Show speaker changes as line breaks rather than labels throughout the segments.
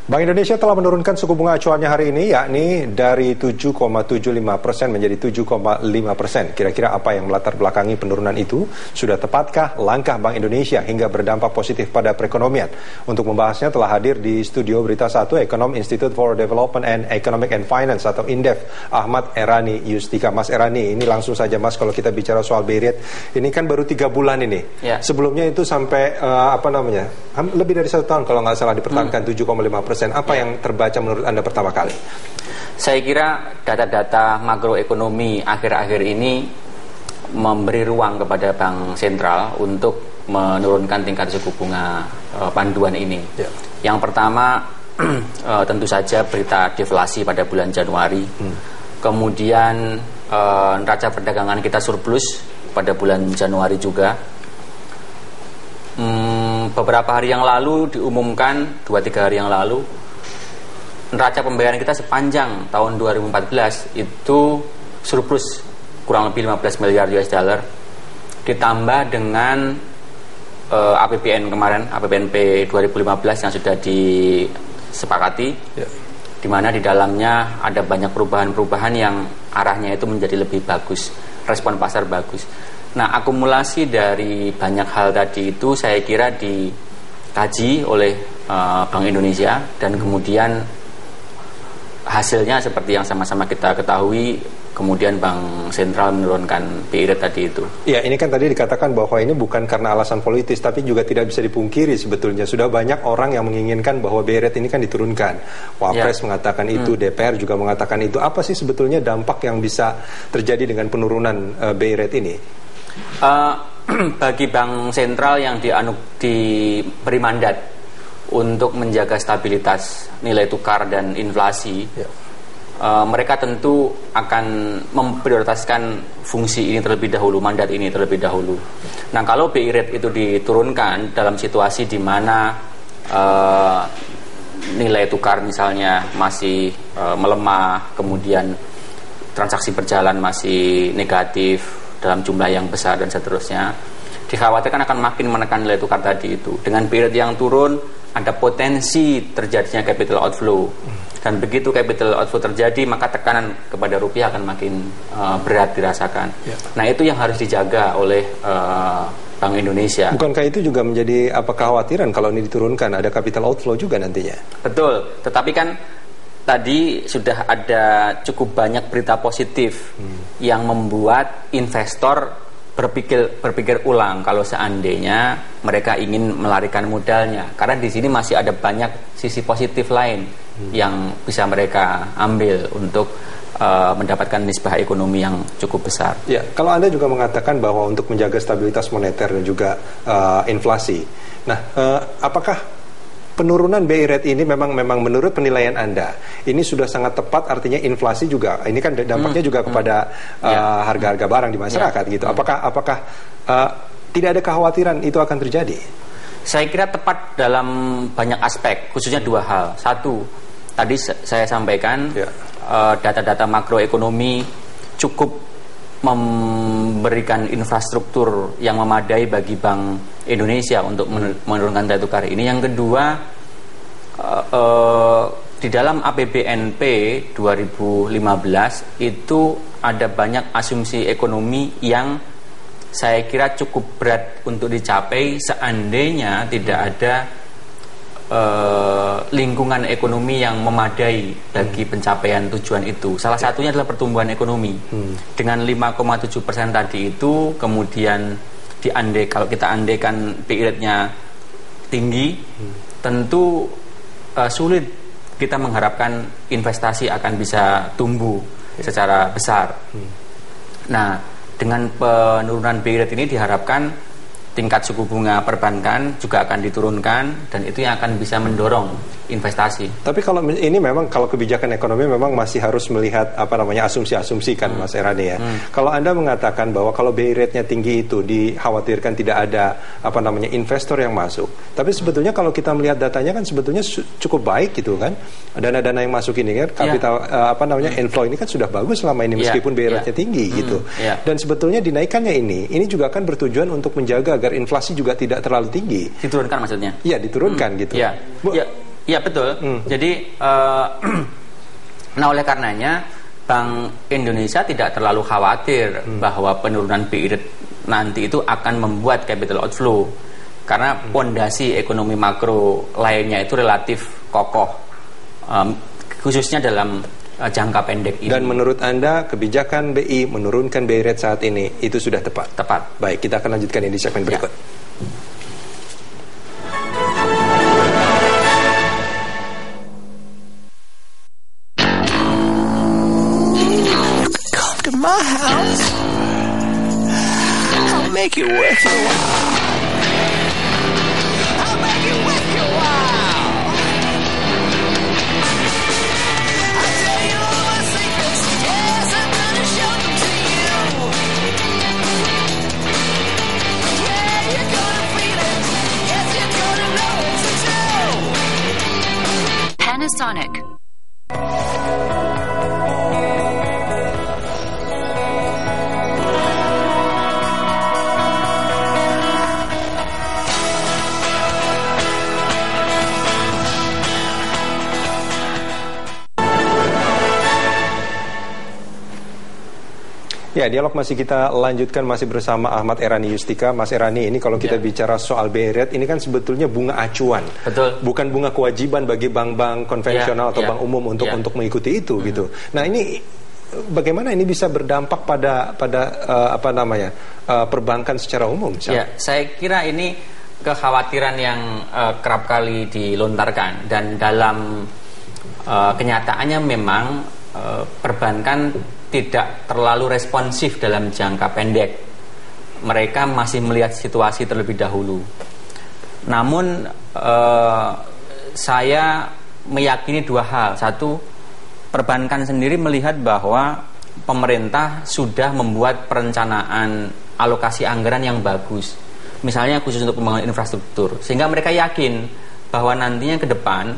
Bank Indonesia telah menurunkan suku bunga acuannya hari ini, yakni dari 7,75% menjadi 7,5%. Kira-kira apa yang melatar belakangi penurunan itu? Sudah tepatkah langkah Bank Indonesia hingga berdampak positif pada perekonomian? Untuk membahasnya telah hadir di studio Berita 1 Ekonom Institute for Development and Economic and Finance atau INDEF, Ahmad Erani Yustika. Mas Erani, ini langsung saja Mas, kalau kita bicara soal BI rate, ini kan baru 3 bulan ini. Ya. Sebelumnya itu sampai lebih dari 1 tahun kalau nggak salah dipertahankan 7,5%. Apa yang terbaca menurut Anda pertama kali?
Saya kira data-data makroekonomi akhir-akhir ini memberi ruang kepada Bank Sentral untuk menurunkan tingkat suku bunga panduan ini. Ya. Yang pertama tentu saja berita deflasi pada bulan Januari. Kemudian neraca perdagangan kita surplus pada bulan Januari juga. Beberapa hari yang lalu diumumkan, 2-3 hari yang lalu, neraca pembayaran kita sepanjang tahun 2014 itu surplus kurang lebih 15 miliar US dollar, ditambah dengan APBN kemarin, APBNP 2015 yang sudah disepakati, di mana di dalamnya ada banyak perubahan-perubahan yang arahnya itu menjadi lebih bagus, respon pasar bagus. Nah, akumulasi dari banyak hal tadi itu saya kira dikaji oleh Bank Indonesia dan kemudian hasilnya seperti yang sama-sama kita ketahui, kemudian Bank Sentral menurunkan BI rate tadi itu.
Ya, ini kan tadi dikatakan bahwa ini bukan karena alasan politis, tapi juga tidak bisa dipungkiri sebetulnya. Sudah banyak orang yang menginginkan bahwa BI rate ini kan diturunkan. Wapres mengatakan itu, DPR juga mengatakan itu. Apa sih sebetulnya dampak yang bisa terjadi dengan penurunan BI rate ini?
Bagi Bank Sentral yang diberi mandat untuk menjaga stabilitas nilai tukar dan inflasi, mereka tentu akan memprioritaskan fungsi ini terlebih dahulu, mandat ini terlebih dahulu. Nah, kalau BI rate itu diturunkan dalam situasi di mana nilai tukar misalnya masih melemah, kemudian transaksi berjalan masih negatif dalam jumlah yang besar dan seterusnya, dikhawatirkan akan makin menekan nilai tukar tadi itu. Dengan BI rate yang turun, ada potensi terjadinya capital outflow, dan begitu capital outflow terjadi, maka tekanan kepada rupiah akan makin berat dirasakan. Nah, itu yang harus dijaga oleh Bank Indonesia.
Bukankah itu juga menjadi kekhawatiran kalau ini diturunkan, ada capital outflow juga nantinya?
Betul, tetapi kan tadi sudah ada cukup banyak berita positif yang membuat investor berpikir ulang kalau seandainya mereka ingin melarikan modalnya, karena di sini masih ada banyak sisi positif lain yang bisa mereka ambil untuk mendapatkan nisbah ekonomi yang cukup besar.
Ya, kalau Anda juga mengatakan bahwa untuk menjaga stabilitas moneter dan juga inflasi, nah apakah penurunan BI rate ini memang menurut penilaian Anda ini sudah sangat tepat, artinya inflasi juga ini kan dampaknya juga kepada harga-harga barang di masyarakat gitu. Apakah tidak ada kekhawatiran itu akan terjadi?
Saya kira tepat dalam banyak aspek, khususnya 2 hal. Satu, tadi saya sampaikan data-data makroekonomi cukup memberikan infrastruktur yang memadai bagi Bank Indonesia untuk menurunkan nilai tukar ini. Yang kedua, di dalam APBNP 2015 itu ada banyak asumsi ekonomi yang saya kira cukup berat untuk dicapai seandainya tidak ada lingkungan ekonomi yang memadai bagi pencapaian tujuan itu. Salah satunya adalah pertumbuhan ekonomi. Dengan 5,7% tadi itu, kemudian kalau kita andaikan BI rate-nya tinggi, tentu sulit kita mengharapkan investasi akan bisa tumbuh secara besar. Nah, dengan penurunan BI rate ini diharapkan tingkat suku bunga perbankan juga akan diturunkan, dan itu yang akan bisa mendorong investasi.
Tapi kalau ini memang kalau kebijakan ekonomi memang masih harus melihat asumsi-asumsi kan Mas Erani ya. Kalau Anda mengatakan bahwa kalau BI rate-nya tinggi itu dikhawatirkan tidak ada investor yang masuk. Tapi sebetulnya kalau kita melihat datanya kan sebetulnya cukup baik gitu kan. Dana-dana yang masuk ini kan kapital inflow ini kan sudah bagus selama ini meskipun BI rate-nya tinggi gitu. Dan sebetulnya dinaikannya ini juga akan bertujuan untuk menjaga agar inflasi juga tidak terlalu tinggi.
Diturunkan maksudnya?
Iya, diturunkan gitu.
Iya betul. Jadi nah oleh karenanya Bank Indonesia tidak terlalu khawatir bahwa penurunan BI rate nanti itu akan membuat capital outflow, karena pondasi ekonomi makro lainnya itu relatif kokoh, khususnya dalam jangka pendek ini.
Dan menurut Anda kebijakan BI menurunkan BI rate saat ini itu sudah tepat?
Tepat.
Baik, kita akan lanjutkan ini di segmen berikut.
Come to my house. I'll make it worth your while. I'll make it worth your while. I'll tell you all my secrets. Yes, I'm gonna show them to you. Yeah, you're gonna feel it. Yes, you're gonna know it's true.
Panasonic.
Ya, dialog masih kita lanjutkan, masih bersama Ahmad Erani Yustika. Mas Erani, ini kalau kita bicara soal BI rate, ini kan sebetulnya bunga acuan.
Betul.
Bukan bunga kewajiban bagi bank-bank konvensional atau bank umum untuk mengikuti itu gitu. Nah, ini bagaimana ini bisa berdampak pada perbankan secara umum?
Ya, saya kira ini kekhawatiran yang kerap kali dilontarkan, dan dalam kenyataannya memang perbankan tidak terlalu responsif dalam jangka pendek. Mereka masih melihat situasi terlebih dahulu. Namun saya meyakini dua hal. Satu, perbankan sendiri melihat bahwa pemerintah sudah membuat perencanaan alokasi anggaran yang bagus, misalnya khusus untuk pembangunan infrastruktur, sehingga mereka yakin bahwa nantinya ke depan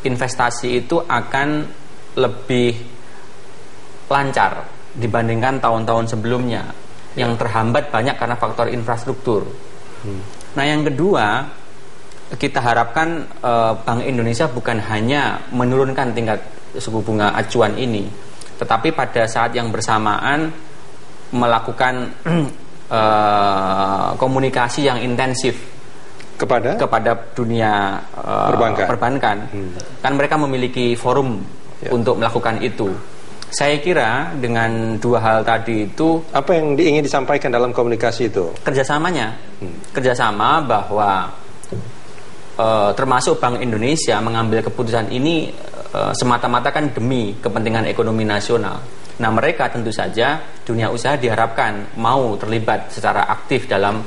investasi itu akan lebih lancar dibandingkan tahun-tahun sebelumnya yang terhambat banyak karena faktor infrastruktur. Nah, yang kedua, kita harapkan Bank Indonesia bukan hanya menurunkan tingkat suku bunga acuan ini, tetapi pada saat yang bersamaan melakukan komunikasi yang intensif kepada dunia perbankan. Kan mereka memiliki forum untuk melakukan itu. Saya kira dengan dua hal tadi itu,
apa yang ingin disampaikan dalam komunikasi itu?
Kerjasamanya, kerjasama bahwa termasuk Bank Indonesia mengambil keputusan ini semata-mata kan demi kepentingan ekonomi nasional. Nah, mereka tentu saja dunia usaha diharapkan mau terlibat secara aktif dalam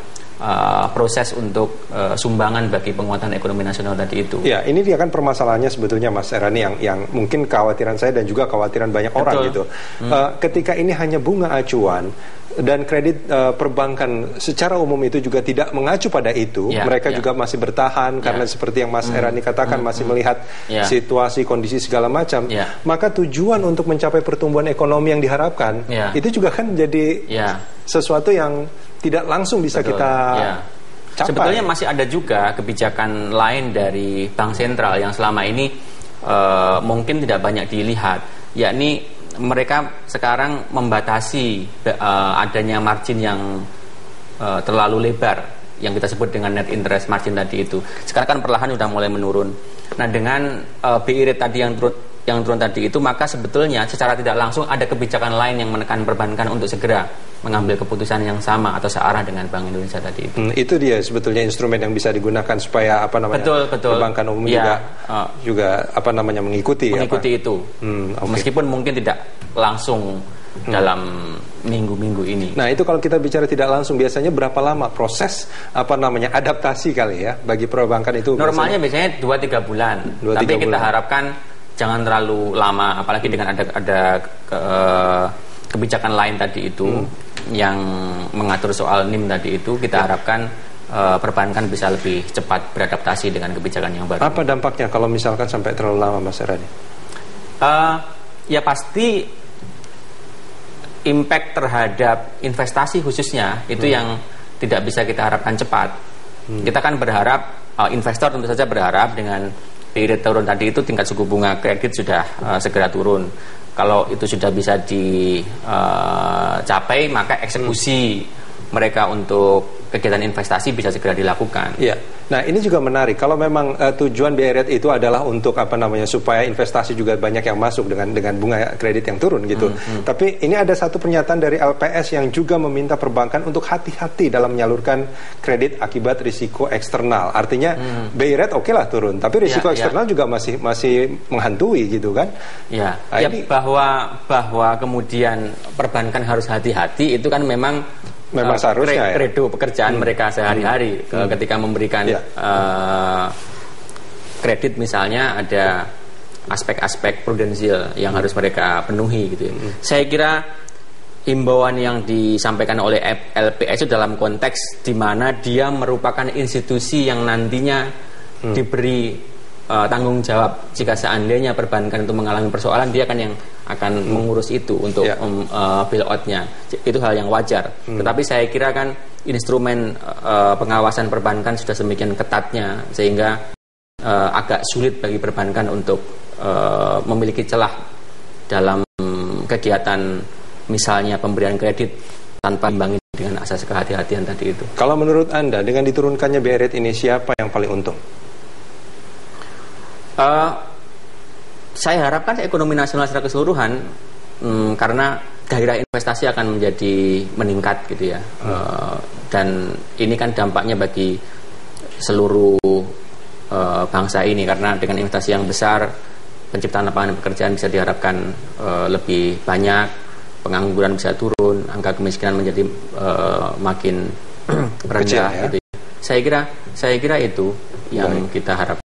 proses untuk sumbangan bagi penguatan ekonomi nasional tadi itu.
Ya, ini dia kan permasalahannya sebetulnya, Mas Erani, yang mungkin kekhawatiran saya dan juga kekhawatiran banyak orang gitu. Ketika ini hanya bunga acuan dan kredit perbankan secara umum itu juga tidak mengacu pada itu, mereka juga masih bertahan karena seperti yang Mas Erani katakan masih melihat situasi, kondisi segala macam. Maka tujuan untuk mencapai pertumbuhan ekonomi yang diharapkan itu juga kan jadi sesuatu yang tidak langsung bisa kita capai.
Sebetulnya masih ada juga kebijakan lain dari Bank Sentral yang selama ini mungkin tidak banyak dilihat, yakni mereka sekarang membatasi adanya margin yang terlalu lebar, yang kita sebut dengan net interest margin tadi itu. Sekarang kan perlahan sudah mulai menurun. Nah, dengan BI rate tadi yang turun tadi itu, maka sebetulnya secara tidak langsung ada kebijakan lain yang menekan perbankan untuk segera mengambil keputusan yang sama atau searah dengan Bank Indonesia tadi itu.
Itu dia sebetulnya instrumen yang bisa digunakan supaya
betul.
perbankan umum juga mengikuti
itu. Meskipun mungkin tidak langsung dalam minggu-minggu ini.
Nah, itu kalau kita bicara tidak langsung, biasanya berapa lama proses adaptasi kali ya bagi perbankan itu?
Normalnya biasanya 2-3 bulan. Tapi kita harapkan jangan terlalu lama, apalagi dengan ada kebijakan lain tadi itu yang mengatur soal NIM tadi itu. Kita harapkan perbankan bisa lebih cepat beradaptasi dengan kebijakan yang baru.
Apa dampaknya kalau misalkan sampai terlalu lama, Mas Erani?
Ya pasti impact terhadap investasi khususnya itu yang tidak bisa kita harapkan cepat. Kita kan berharap, investor tentu saja berharap dengan BI rate turun tadi itu tingkat suku bunga kredit sudah segera turun. Kalau itu sudah bisa dicapai, maka eksekusi mereka untuk kegiatan investasi bisa segera dilakukan.
Iya. Nah, ini juga menarik. Kalau memang tujuan BI rate itu adalah untuk supaya investasi juga banyak yang masuk dengan bunga kredit yang turun gitu. Tapi ini ada satu pernyataan dari LPS yang juga meminta perbankan untuk hati-hati dalam menyalurkan kredit akibat risiko eksternal. Artinya BI rate oke lah turun, tapi risiko eksternal juga masih menghantui gitu kan?
Ya,
Nah,
bahwa kemudian perbankan harus hati-hati itu kan memang
seharusnya
kredo pekerjaan mereka sehari-hari. Ketika memberikan kredit misalnya ada aspek-aspek prudensial yang harus mereka penuhi gitu ya. Saya kira himbauan yang disampaikan oleh LPS itu dalam konteks di mana dia merupakan institusi yang nantinya diberi tanggung jawab jika seandainya perbankan itu mengalami persoalan, dia kan yang akan mengurus itu untuk bailout-nya. Itu hal yang wajar. Tetapi saya kira kan instrumen pengawasan perbankan sudah semikian ketatnya sehingga agak sulit bagi perbankan untuk memiliki celah dalam kegiatan misalnya pemberian kredit tanpa imbangi dengan asas kehati-hatian tadi itu.
Kalau menurut Anda dengan diturunkannya BI rate ini siapa yang paling untung?
Saya harapkan ekonomi nasional secara keseluruhan karena gairah investasi akan menjadi meningkat gitu ya. Dan ini kan dampaknya bagi seluruh bangsa ini karena dengan investasi yang besar penciptaan lapangan pekerjaan bisa diharapkan lebih banyak, pengangguran bisa turun, angka kemiskinan menjadi makin rendah gitu ya. Saya kira itu yang kita harapkan.